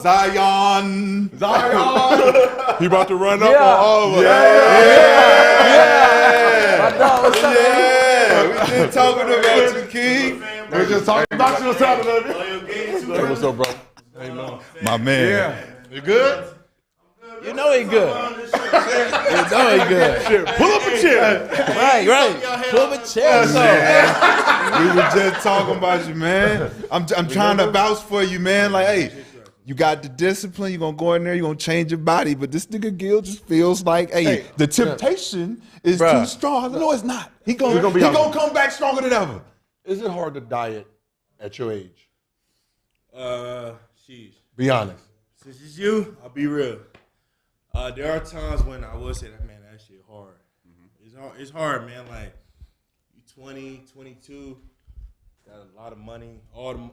Zion. He about to run up on all of us. Yeah. We just talking about you, King. We're just talking about you Saturday. Hey, what's up, bro? Hey, man. My man. Yeah. You good? You know he good. You know he good. Shit, pull up a chair. Right. Pull up a chair. We were just talking about you, man. I'm trying to vouch for you, man. Like, hey, you got the discipline. You're going to go in there. You're going to change your body. But this nigga Gil just feels like, hey, the temptation is too strong. No, it's not. He going to come back stronger than ever. Is it hard to diet at your age? Sheesh. Be honest. Since it's you, I'll be real. There are times when I will say that, man, that shit hard. It's hard, man. Like, you 20, 22, got a lot of money.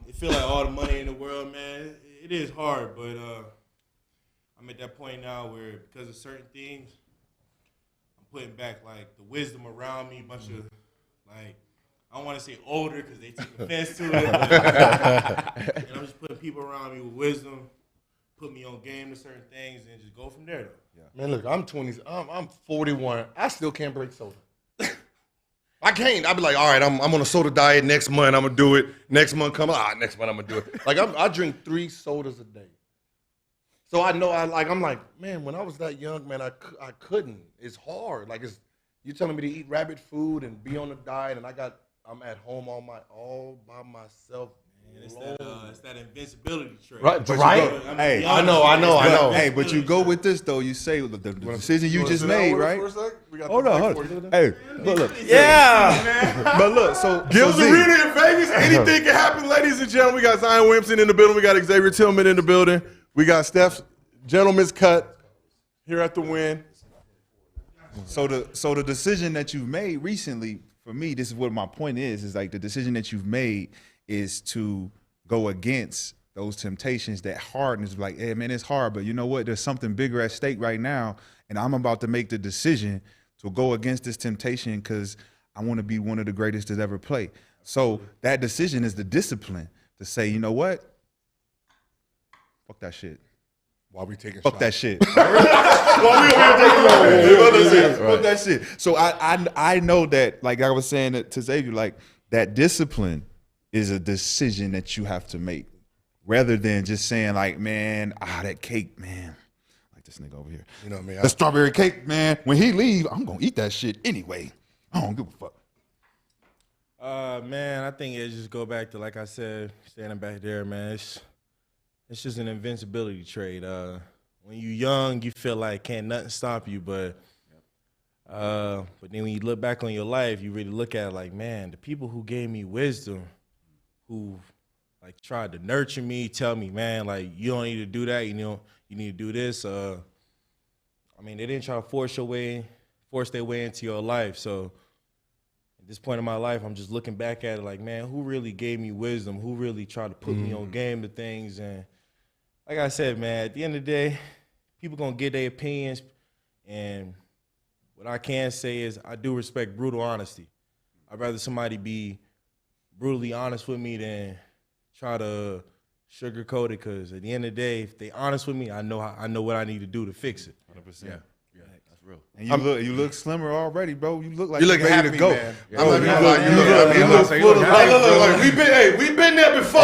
It feel like all the money in the world, man. It is hard, but I'm at that point now where because of certain things, I'm putting back, like, the wisdom around me, a bunch of, like, I don't want to say older because they take offense to it. And I'm just putting people around me with wisdom, put me on game to certain things, and just go from there, though. Yeah. Man, look, I'm 20. I'm 41. I still can't break soda. I can't. I'll be like, all right, I'm on a soda diet next month. I'm gonna do it. Next month come next month I'm gonna do it. Like I drink 3 sodas a day. So I know I'm like, man, when I was that young, man, I couldn't. It's hard. Like you're telling me to eat rabbit food and be on a diet, and I'm at home all by myself. Man, it's that invincibility trait. Right. Hey, I know. Hey, but you go with this though. You say the decision you just made, right? Hold on. Hey, look. Yeah. But look, so Gil's Arena in Vegas. Anything can happen, ladies and gentlemen. We got Zion Williamson in the building. We got Xavier Tillman in the building. We got Steph's gentleman's cut here at the Win. So the decision that you've made recently, for me, this is what my point is like the decision that you've made is to go against those temptations, that hardness, like, hey, man, it's hard, but you know what? There's something bigger at stake right now, and I'm about to make the decision to go against this temptation because I want to be one of the greatest to ever play. So that decision is the discipline to say, you know what? Fuck that shit. While we taking Fuck shots. that shit. Fuck that shit. So I know that, like I was saying to Xavier, like that discipline is a decision that you have to make, rather than just saying like, man, that cake, man, like this nigga over here. You know what I mean? The strawberry cake, man. When he leave, I'm gonna eat that shit anyway. I don't give a fuck. Man, I think it just go back to, like I said, standing back there, man. It's just an invincibility trait. When you young, you feel like can't nothing stop you, but then when you look back on your life, you really look at it like, man, the people who gave me wisdom, who like tried to nurture me, tell me, man, like you don't need to do that, you know, you need to do this. I mean, they didn't try to force their way into your life. So at this point in my life, I'm just looking back at it like, man, who really gave me wisdom? Who really tried to put me on game to things? And like I said, man, at the end of the day, people gonna get their opinions, and what I can say is I do respect brutal honesty. I'd rather somebody be brutally honest with me than try to sugarcoat it, because at the end of the day, if they honest with me, I know what I need to do to fix it. 100%. Yeah, that's real. And you look slimmer already, bro. You look like You look you're ready happy, to go. man. Yeah. I'm not gonna lie. You look full of life. Look, we been there before.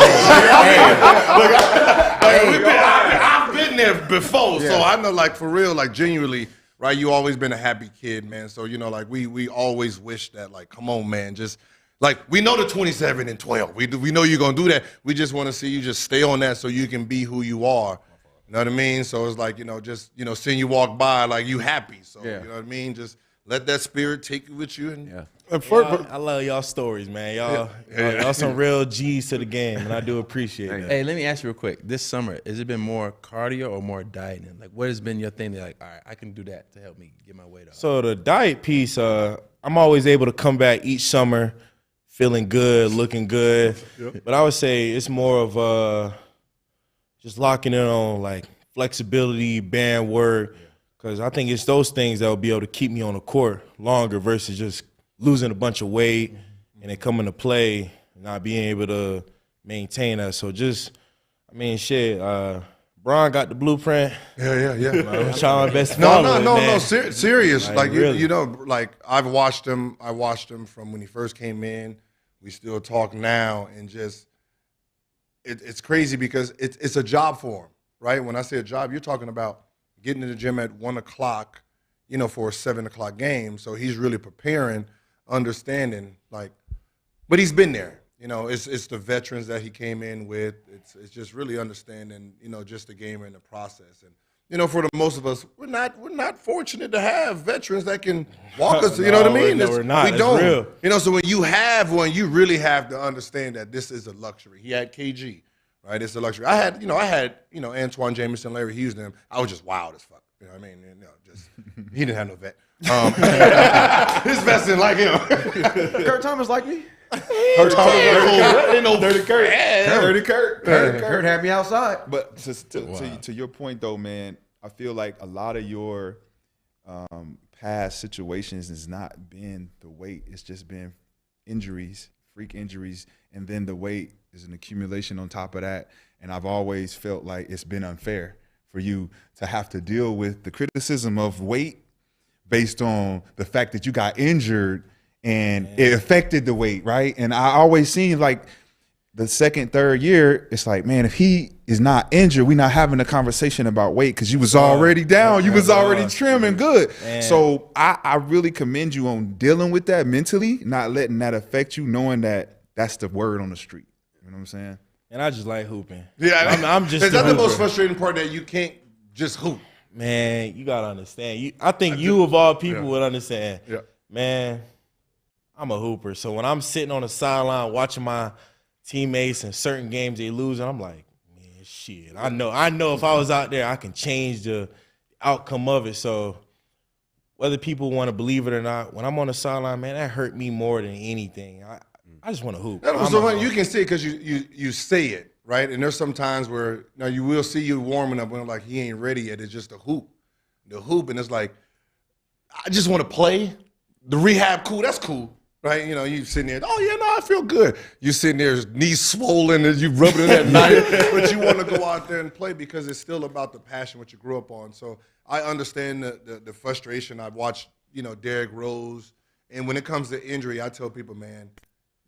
I've been there before, so I know, like, for real, like, genuinely, right? You always been a happy kid, man. So, you know, like, we always wish that, like, come on, man, just, like, we know the 27 and 12. We know you're gonna do that. We just want to see you just stay on that so you can be who you are. You know what I mean? So it's like, just, seeing you walk by, like, you happy. So, you know what I mean? Just let that spirit take you with you. And I love y'all stories, man. Y'all some real G's to the game, and I do appreciate that. Hey, let me ask you real quick. This summer, has it been more cardio or more dieting? Like, what has been your thing that, like, all right, I can do that to help me get my weight up? So the diet piece, I'm always able to come back each summer feeling good, looking good. But I would say it's more of just locking in on, like, flexibility, band work, because I think it's those things that will be able to keep me on the court longer versus just losing a bunch of weight and then coming to play, not being able to maintain that. So just, I mean, shit, Bron got the blueprint. Yeah. I'm trying my best to No, follow it, man. serious. Like, Like really. you know, like I've watched him. I watched him from when he first came in. We still talk now, and just it's crazy because it's a job for him, right? When I say a job, you're talking about getting to the gym at 1 o'clock, you know, for a 7 o'clock game. So he's really preparing, understanding, like, but he's been there. You know, it's the veterans that he came in with. It's just really understanding, you know, just the game and the process. And you know, for the most of us, we're not fortunate to have veterans that can walk us. You know what I mean? No, we're not. We That's don't. real. You know, so when you have one, you really have to understand that this is a luxury. He had KG, right? It's a luxury. I had Antoine Jameson, Larry Hughes, them. I was just wild as fuck. You know what I mean? You know, just he didn't have no vet. His vets didn't like him. Kurt Thomas like me. Ain't no Dirty Kurt. Dirty Kurt. Kurt had me outside. But to your point though, man, I feel like a lot of your past situations has not been the weight. It's just been injuries, freak injuries, and then the weight is an accumulation on top of that. And I've always felt like it's been unfair for you to have to deal with the criticism of weight based on the fact that you got injured and it affected the weight, right? And I always seen like the second, third year, it's like, man, if he is not injured, we're not having a conversation about weight because you was already down. You was already trim and good. So I really commend you on dealing with that mentally, not letting that affect you, knowing that that's the word on the street. You know what I'm saying? And I just like hooping. Yeah, I'm just. Is that the hooper. most frustrating part, that you can't just hoop? Man, you gotta understand. I think you of all people would understand. Yeah. Man, I'm a hooper. So when I'm sitting on the sideline watching my teammates in certain games they lose, and I'm like, man, shit. I know if I was out there, I can change the outcome of it. So whether people want to believe it or not, when I'm on the sideline, man, that hurt me more than anything. I just want to hoop. That was so funny. You can see it because you say it, right? And there's some times where now you will see you warming up when I'm like, he ain't ready yet. It's just a hoop. The hoop, and it's like, I just want to play. The rehab, cool, that's cool. Right, you know, you sitting there, oh yeah, no, I feel good. You sitting there, knees swollen, and you rubbing it at night, but you want to go out there and play because it's still about the passion, what you grew up on. So I understand the frustration. I've watched, you know, Derrick Rose, and when it comes to injury, I tell people, man,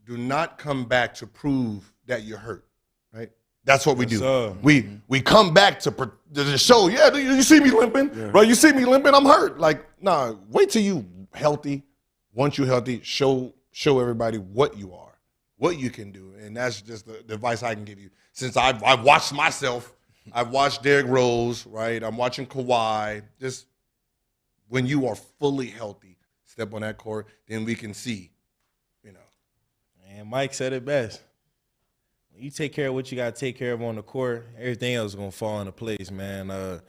do not come back to prove that you're hurt. Right, that's what we do. Sir. We come back to show. Yeah, you see me limping, bro. You see me limping. I'm hurt. Like, nah, wait till you healthy. Once you're healthy, show everybody what you are, what you can do. And that's just the advice I can give you. Since I've watched myself, I've watched Derrick Rose, right? I'm watching Kawhi. Just when you are fully healthy, step on that court, then we can see, you know. And Mike said it best. When you take care of what you got to take care of on the court, everything else is going to fall into place, man.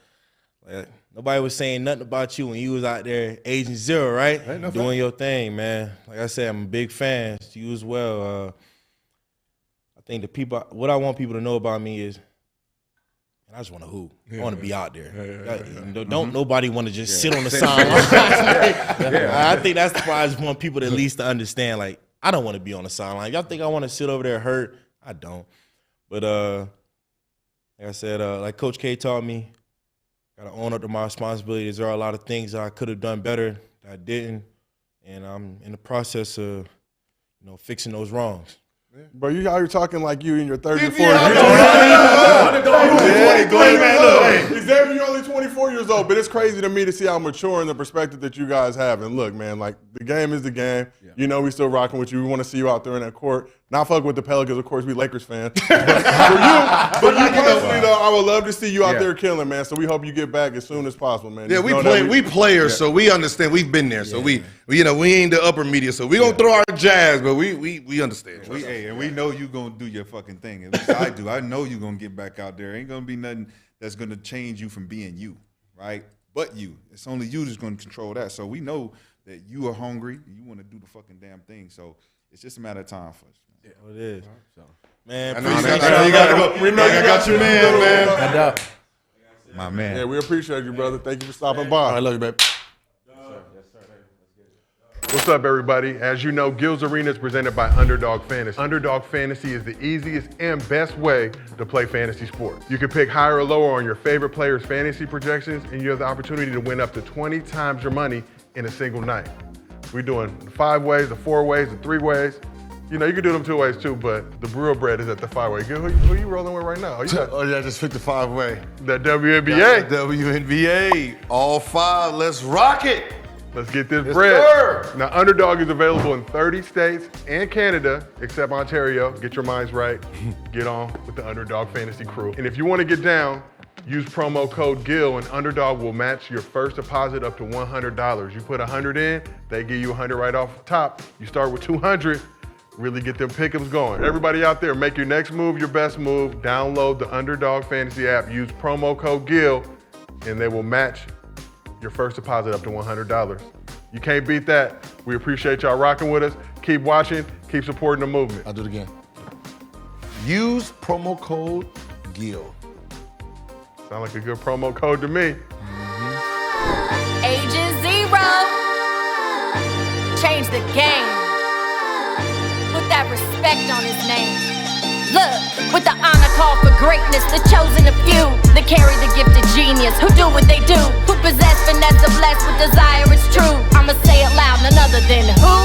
Nobody was saying nothing about you when you was out there Agent Zero, right? Doing your thing, man. Like I said, I'm a big fan. You as well. I think what I want people to know about me is, I just want to hoop. I want to be out there. Don't nobody want to just sit on the sideline. I think that's why I just want people to at least to understand, like, I don't want to be on the sideline. Y'all think I want to sit over there hurt? I don't. But like I said, like Coach K taught me, got to own up to my responsibilities. There are a lot of things that I could have done better that I didn't, and I'm in the process of, fixing those wrongs. Bro, you out here talking like you in your 30s or 40s. Xavier, you're only 24 years old, but it's crazy to me to see how mature and the perspective that you guys have. And look, man, like, the game is the game. Yeah. You know we still rocking with you. We want to see you out there in that court. Not fuck with the Pelicans, of course, we Lakers fans. For you personally, though, I would love to see you out there killing, man. So we hope you get back as soon as possible, man. Yeah, we players, so we understand. We've been there, so we ain't the upper media, so we don't throw our jabs, but we understand. And we know you gonna do your fucking thing. At least I do. I know you gonna get back out there. Ain't gonna be nothing that's gonna change you from being you, right? But you. It's only you that's gonna control that. So we know that you are hungry. You want to do the fucking damn thing. So it's just a matter of time for us. Yeah, it is. So, man, I know you gotta go. We know you got your man. My man. Yeah, we appreciate you, brother. Thank you for stopping by. I love you, baby. What's up, everybody? As you know, Gil's Arena is presented by Underdog Fantasy. Underdog Fantasy is the easiest and best way to play fantasy sports. You can pick higher or lower on your favorite players' fantasy projections, and you have the opportunity to win up to 20 times your money in a single night. We're doing the 5 ways, the 4 ways, the 3 ways. You know, you can do them 2 ways too, but the real bread is at the 5 way. Gil, who you rolling with right now? Oh yeah, I just picked the 5-way. That WNBA. WNBA, all 5. Let's rock it. Let's get this Yes, bread. sir. Now, Underdog is available in 30 states and Canada, except Ontario. Get your minds right. Get on with the Underdog Fantasy crew. And if you want to get down, use promo code GIL, and Underdog will match your first deposit up to $100. You put 100 in, they give you 100 right off the top. You start with 200. Really get them pick'ems going. Everybody out there, make your next move your best move. Download the Underdog Fantasy app. Use promo code GIL, and they will match your first deposit up to $100. You can't beat that. We appreciate y'all rocking with us. Keep watching, keep supporting the movement. I'll do it again. Use promo code GIL. Sound like a good promo code to me. Agent Zero. Change the game. Put that respect on his name. Look, with the honor call for greatness, the chosen of few that carry the gift of genius, who do what they do, who possess finesse, are blessed with desire, it's true. I'ma say it loud, none other than who?